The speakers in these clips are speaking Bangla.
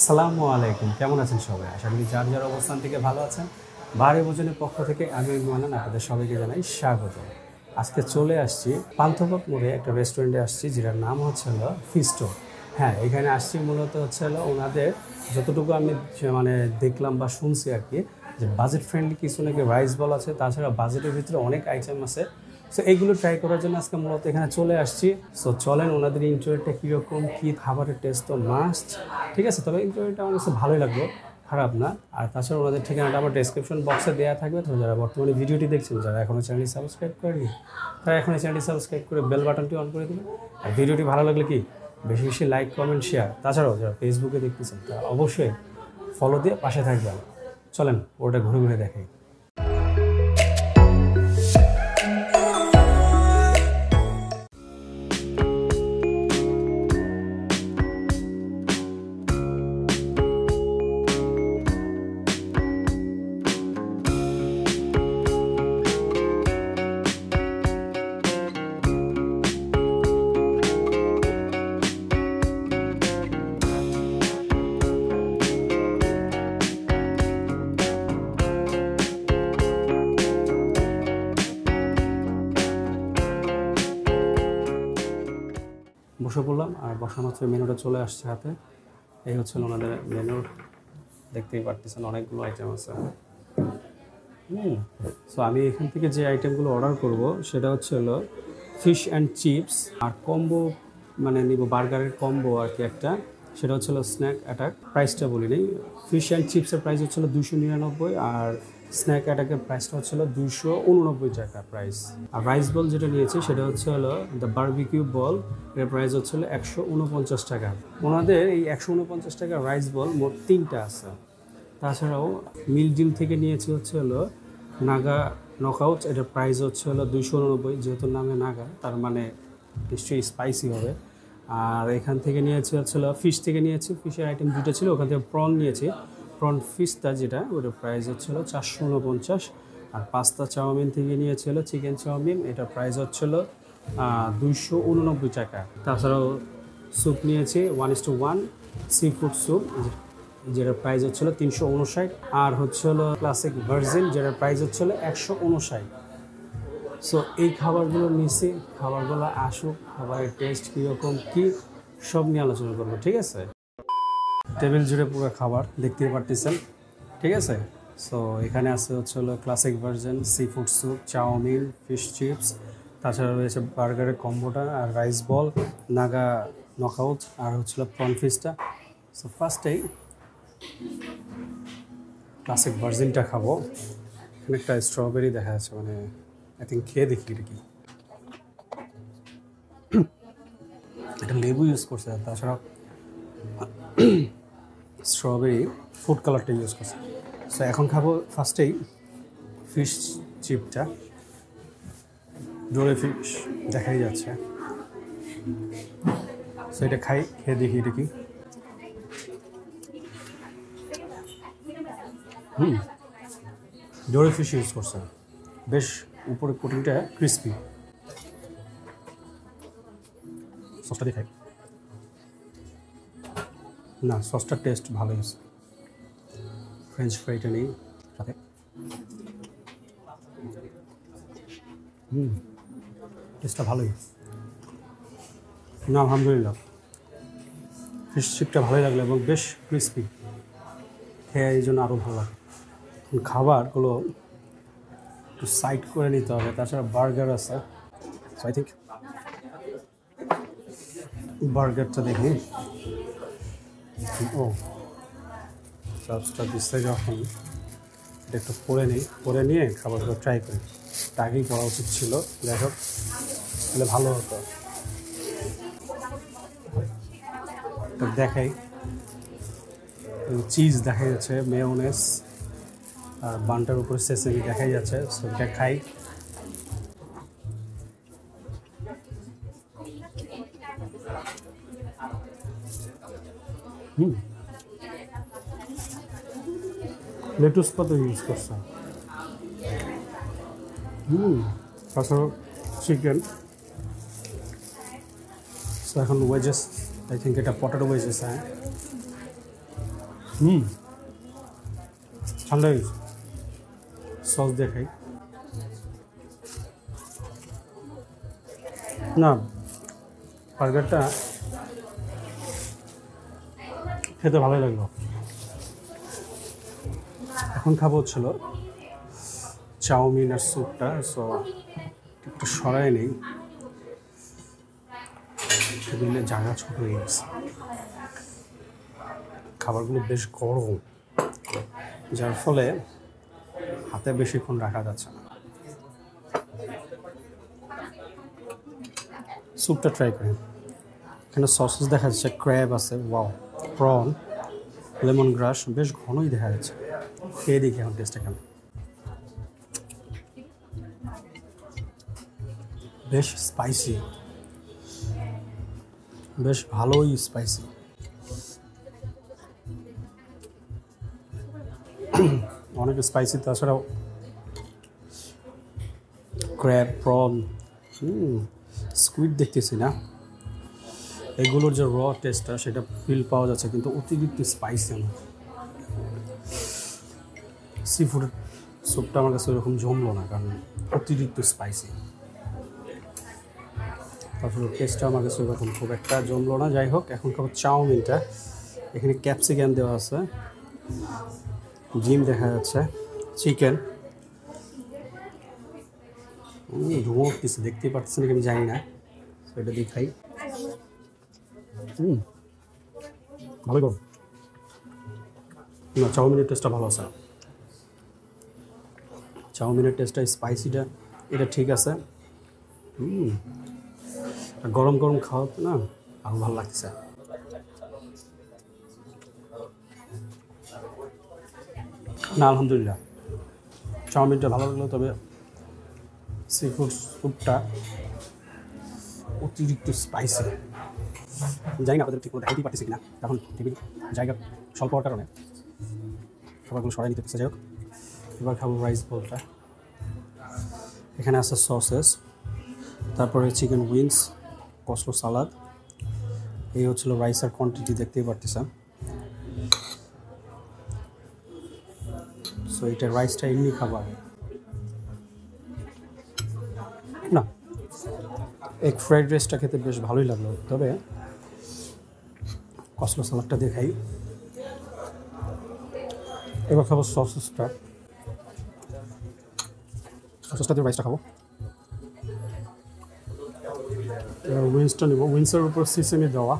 আসসালামু আলাইকুম, কেমন আছেন সবাই? আশা করি যার যার অবস্থান থেকে ভালো আছেন। বাড়ি ভোজনের পক্ষ থেকে আমি মানান আপনাদের সবাইকে জানাই স্বাগত। আজকে চলে আসছি পান্থপথ মোড়ে একটা রেস্টুরেন্টে আসছি, যেটার নাম হচ্ছে হলো ফিস্টো। হ্যাঁ, এখানে আসছি মূলত হচ্ছে হলো ওনাদের যতটুকু আমি মানে দেখলাম বা শুনছি আর কি, যে বাজেট ফ্রেন্ডলি কিছু নাকি রাইস বল আছে, তাছাড়া বাজেটের ভিতরে অনেক আইটেম আছে। সো এইগুলো ট্রাই করার জন্য আজকে মূলত এখানে চলে আসছি। সো চলেন ওনাদের ইন্টারভিউটা কীরকম, কী খাবারের টেস্ট তো মাস্ট। ঠিক আছে, তবে ইন্টারভিউটা আমার কাছে ভালোই লাগলো, খারাপ না। আর তাছাড়া ওনাদের ঠিকানাটা আমার ডেসক্রিপশন বক্সে দেওয়া থাকবে। তো যারা বর্তমানে ভিডিওটি দেখছেন, যারা এখনও চ্যানেলটি সাবস্ক্রাইব করেনি, তারা এখনই চ্যানেলটি সাবস্ক্রাইব করে বেল বাটনটি অন করে দেবেন। আর ভিডিওটি ভালো লাগলে কি বেশি বেশি লাইক, কমেন্ট, শেয়ার। তাছাড়াও যারা ফেসবুকে দেখতেছেন তারা অবশ্যই ফলো দিয়ে পাশে থাকবেন। চলেন ওটা ঘুরে ঘুরে দেখাই। বসে পড়লাম, আর বসানো হচ্ছে মেনুটা চলে আসছে হাতে। এই হচ্ছে ওনাদের মেনুর, দেখতেই পারতেছেন অনেকগুলো আইটেম আছে। সো আমি এখান থেকে যে আইটেমগুলো অর্ডার করব সেটা হচ্ছে হলো ফিশ অ্যান্ড চিপস, আর কম্বো মানে নিব বার্গারের কম্বো আর কি একটা, সেটা হচ্ছে হলো স্ন্যাক অ্যাটাক। প্রাইসটা বলি নেই, ফিশ অ্যান্ড চিপসের প্রাইস হচ্ছিলো 299, আর স্ন্যাক অ্যাটাকের প্রাইসটা হচ্ছিলো 289 টাকা প্রাইস। আর রাইস বল যেটা নিয়েছি সেটা হচ্ছে হলো দ্য বারবিকিউ বল, এর প্রাইস হচ্ছিলো 149 টাকা। ওনাদের এই 149 টাকার রাইস বল মোট 3টা আছে। তাছাড়াও মিল ডিল থেকে নিয়েছি হচ্ছে হলো নাগা নকআউট, এটার প্রাইস হচ্ছে হলো 289, যেহেতু নামে নাগা তার মানে নিশ্চয়ই স্পাইসি হবে। আর এখান থেকে নিয়েছি হচ্ছে হলো ফিশ থেকে নিয়েছি, ফিশের আইটেম দুটো ছিল, ওখান থেকে প্রন নিয়েছি, প্রন ফিশটা যেটা ওটার প্রাইস হচ্ছে হলো 449। আর পাস্তা চাউমিন থেকে নিয়েছি হলো চিকেন চাউমিন, এটার প্রাইস হচ্ছে হলো 289 টাকা। তাছাড়াও স্যুপ নিয়েছি 1:1 সি ফুড স্যুপ, যেটার প্রাইস হচ্ছিলো 359। আর হচ্ছে হলো ক্লাসিক ভার্জিন, যেটার প্রাইস হচ্ছিলো 159। সো এই খাবারগুলো নিচ্ছি, খাবারগুলো আসুক, খাবারের টেস্ট কীরকম কী সব নিয়ে আলোচনা করবো। ঠিক আছে, টেবিল জুড়ে পুরো খাবার দেখতেই পারতেছেন। ঠিক আছে, সো এখানে আছে হচ্ছে হলো classic version, seafood soup, chowmein, fish chips, তাছাড়া রয়েছে বার্গারের কম্বোটা, আর রাইস বল, নাগা নকআউট, আর হচ্ছিলো প্রন ফিশটা। সো ফার্স্টেই ক্লাসিক ভার্জিনটা খাবো। এখানে একটা স্ট্রবেরি দেখা যাচ্ছে, মানে আই থিঙ্ক খেয়ে দেখি এটা কি। এটা লেবু ইউজ করছে, তাছাড়া স্ট্রবেরি ফুড কালারটা ইউজ করছে। সো এখন খাবো ফার্স্টেই ফিশ চিপটা, ডোরে ফিশ দেখাই যাচ্ছে। সো এটা খেয়ে দেখি এটা কি। ডোরে ফিশ ইউজ করছে, বেশ উপরে কোটিংটা ক্রিস্পি। সসটা দেখাই, না সসটার টেস্ট ভালোই আছে। ফ্রেঞ্চ ফ্রাইটা নেই সাথে। টেস্টটা ভালোই না, আলহামদুলিল্লাহ। ফিশ চিপটা ভালোই লাগলো এবং বেশ ক্রিস্পি, খেয়ে এই জন্য আরও ভালো লাগে। খাবারগুলো একটু সাইড করে নিতে হবে, তাছাড়া বার্গার আছে। সো আই থিঙ্ক বার্গারটা দেখি। ও সসটা দিচ্ছে যখন, এটা একটু পরে নিয়ে খাবারগুলো ট্রাই করি। আগেই করা উচিত ছিল, যাই হোক তাহলে ভালো হতো। দেখাই, চিজ দেখা যাচ্ছে, মেয়োনেজ, আর বানটার উপরে সেসেমি দেখাই যাচ্ছে। সো এটা খাই। লেটুস পাতা ইউজ করছে। তাছাড়াও চিকেন। সো এখন ওয়েজেস, আই থিঙ্ক এটা পটেটো ওয়েজেস। হ্যাঁ, ঠান্ডা হয়ে গেছে। সস দেখাই না, বার্গারটা খেতে ভালোই লাগলো। এখন খাবো হচ্ছিল চাউমিন আর স্যুপটা। সো একটু সরাই নেই, টেবিলের জায়গা ছোট হয়ে গেছে। খাবারগুলো বেশ গরম, যার ফলে হাতে বেশিক্ষণ রাখা যাচ্ছে না। স্যুপটা ট্রাই করি। এখানে সসেস দেখা যাচ্ছে, ক্র্যাব আছে, ওয়াও, প্রন, লেমন গ্রাস, বেশ ঘনই দেখা যাচ্ছে। খেয়ে দেখি এখন টেস্টটা কেমন। বেশ স্পাইসি, বেশ ভালোই স্পাইসি। অনেক স্পাইসি, তাছাড়াও ক্র্যাব, প্রন, স্কুইড দেখতেছি না, এগুলোর যে র টেস্টটা সেটা ফিল পাওয়া যাচ্ছে, কিন্তু অতিরিক্ত স্পাইসি না। সি ফুড স্যুপটা আমার কাছে ওরকম জমলো না, কারণ অতিরিক্ত স্পাইসি। তারপরে টেস্টটা আমার কাছে ওরকম খুব একটা জমলো না। যাই হোক, এখন খাবো চাউমিনটা। এখানে ক্যাপসিকাম দেওয়া আছে, ডিম দেখা যাচ্ছে, চিকেন, ধুমো উঠতেছে, দেখতেই পাচ্ছেন নাকি আমি জানি না, সেটা দিয়ে খাই। ভালোই করো না, চাউমিনের টেস্টটা ভালো আছে। চাউমিনের টেস্টটা, স্পাইসিটা এটা ঠিক আছে। গরম গরম খাওয়াতে না আরও ভালো লাগছে। না, আলহামদুলিল্লাহ চাউমিনটা ভালো লাগলো, তবে সি ফুড স্যুপটা অতিরিক্ত স্পাইসি। জানি না আপনাদের ঠিক মতো দেখাইতেই পারতেছি কিনা, তখন টিভি জায়গা স্বল্প হওয়ার কারণে খাবারগুলো সরাই নিতে পারছে। যাই হোক, এবার খাবো রাইস বলটা। এখানে আছে সসেস, তারপরে চিকেন উইংস, কসলো সালাদ। এই হচ্ছিল রাইসের কোয়ান্টিটি, দেখতেই পারতেছেন। সো এটা রাইসটা এমনি খাবো আগে না। এগ ফ্রাইড রাইসটা খেতে বেশ ভালোই লাগলো, তবে কসলো সালাদটা দেখাই। এবার খাবো সসেসটা। সসেসটা দিয়ে রাইসটা খাবো। এবার উইংসটা নেব, উইংসের উপর সিসেমি দেওয়া।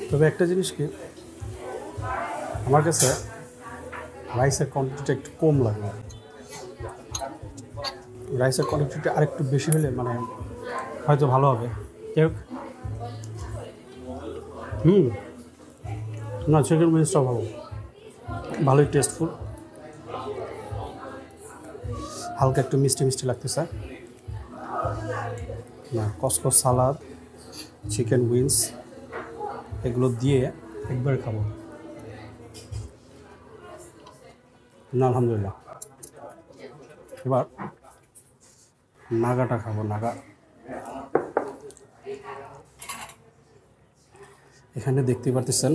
তবে একটা জিনিস কি, আমার কাছে রাইসের কোয়ান্টিটিটা একটু কম লাগলো। রাইসের কোয়ান্টিটিটা আরেকটু বেশি হলে মানে হয়তো ভালো হবে। যাই হোক, না, চিকেন উইংসটাও ভালো, ভালোই টেস্টফুল। হালকা একটু মিষ্টি মিষ্টি লাগতেছে না। কসকো সালাদ, চিকেন উইংস, এগুলো দিয়ে একবার খাবো না, আলহামদুলিল্লাহ। এবার নাগাটা খাবো। নাগা এখানে দেখতে পারতেছেন,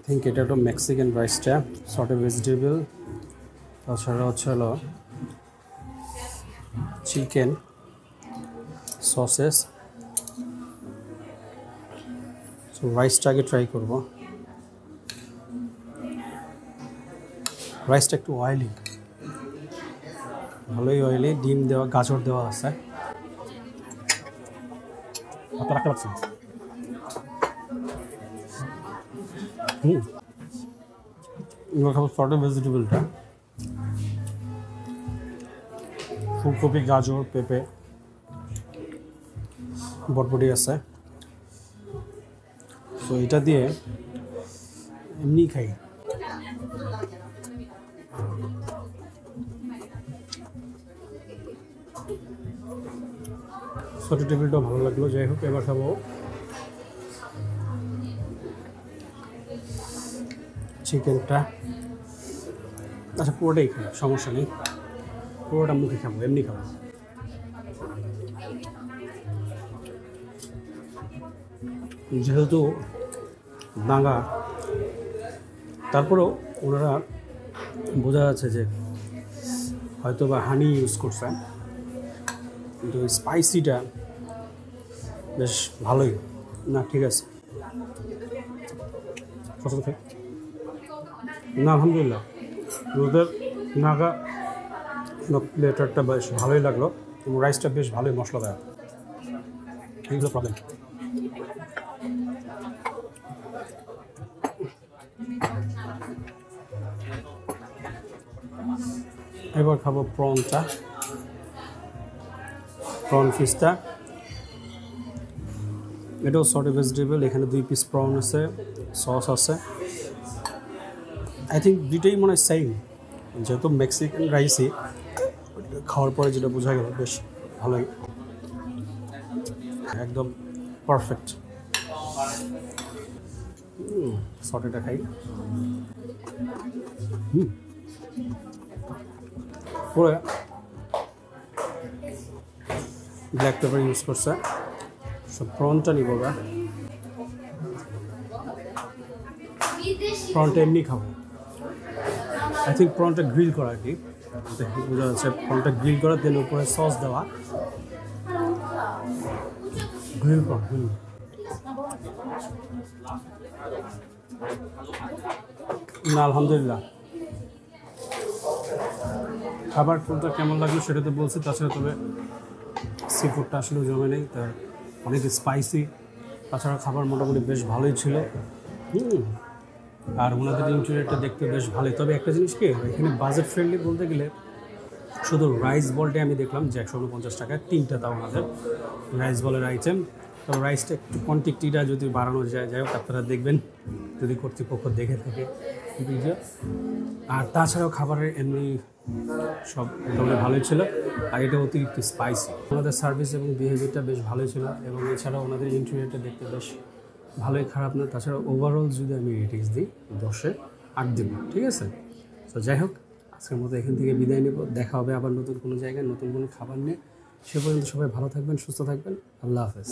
থিঙ্ক এটা একটা মেক্সিকান রাইসটা, সর্টেড ভেজিটেবল, তাছাড়া হচ্ছে হলো চিকেন, সসেস। সো রাইসটা আগে ট্রাই করব। রাইসটা একটু অয়েলি, ভালোই অয়েলি, ডিম দেওয়া, গাজর দেওয়া আছে। হাতে রাখতে পারছি না। এবার খাবো সর্টেড ভেজিটেবলটা। ফুলকপি, গাজর, পেঁপে, বটবটি আছে। সো এটা দিয়ে এমনি খাই। ছোট টেবিলটাও ভালো লাগলো। যাই হোক, এবার খাবো চিকেনটা। আচ্ছা, পুরোটাই খাই, সমস্যা নেই, পুরোটা মুখে খাবো, এমনি খাবো। যেহেতু নাগা, তারপরেও ওনারা বোঝা যাচ্ছে যে হয়তো বা হানি ইউজ করছে, কিন্তু স্পাইসিটা বেশ ভালোই। না ঠিক আছে, না আলহামদুলিল্লাহ ওদের নাগা প্লেটারটা বেশ ভালোই লাগলো এবং রাইসটা বেশ ভালোই মশলা দেয়, এইগুলো প্রবলেম। এবার খাবো প্রনটা, প্রন ফিশটা। এটাও সর্ট ভেজিটেবল, এখানে 2 পিস প্রন আছে, সস আছে। আই থিঙ্ক দুইটাই মনে হয় সেম, যেহেতু মেক্সিকান রাইসই খাওয়ার পরে যেটা বোঝা গেল বেশ ভালোই, একদম পারফেক্ট। সটেটা খাই। পরে ব্ল্যাক পেপার ইউজ করছে। সব প্রনটা নিব বা প্রনটা এমনি খাবো। আই থিঙ্ক প্রনটা গ্রিল করা আর কি, বোঝা যাচ্ছে প্রনটা গ্রিল করা, তেল উপরে সস দেওয়া, গ্রিল প্রন। না আলহামদুলিল্লাহ, খাবার কোনটা কেমন লাগলো সেটা তো বলছি, তাছাড়া তবে সি ফুডটা আসলে জমে নেই, তার অনেক স্পাইসি, তাছাড়া খাবার মোটামুটি বেশ ভালোই ছিল। আর ওনাদের ইন্টেরিয়রটা দেখতে বেশ ভালোই। তবে একটা জিনিস কি, এখানে বাজেট ফ্রেন্ডলি বলতে গেলে শুধু রাইস বলটাই আমি দেখলাম যে 149 টাকায় 3টা, তাও আমাদের রাইস বলের আইটেম। তবে রাইসটা একটু কোয়ান্টিটিটা যদি বাড়ানো যায়, যাই হোক আপনারা দেখবেন যদি কর্তৃপক্ষ দেখে থাকে ভিডিও। আর তাছাড়াও খাবারের এমনি সব মোটামুটি ভালোই ছিল, আর এটা অতিরিক্ত স্পাইসি। ওনাদের সার্ভিস এবং বিহেভিয়ারটা বেশ ভালোই ছিল, এবং এছাড়াও ওনাদের ইন্টেরিয়রটা দেখতে বেশ ভালোই, খারাপ না। তাছাড়া ওভারঅল যদি আমি রেটিংস দিই 10-এ 8 দেব, ঠিক আছে? তো যাই হোক, আজকের মতো এখান থেকে বিদায় নেব। দেখা হবে আবার নতুন কোনো জায়গায় নতুন কোনো খাবার নিয়ে। সে পর্যন্ত সবাই ভালো থাকবেন, সুস্থ থাকবেন। আল্লাহ হাফেজ।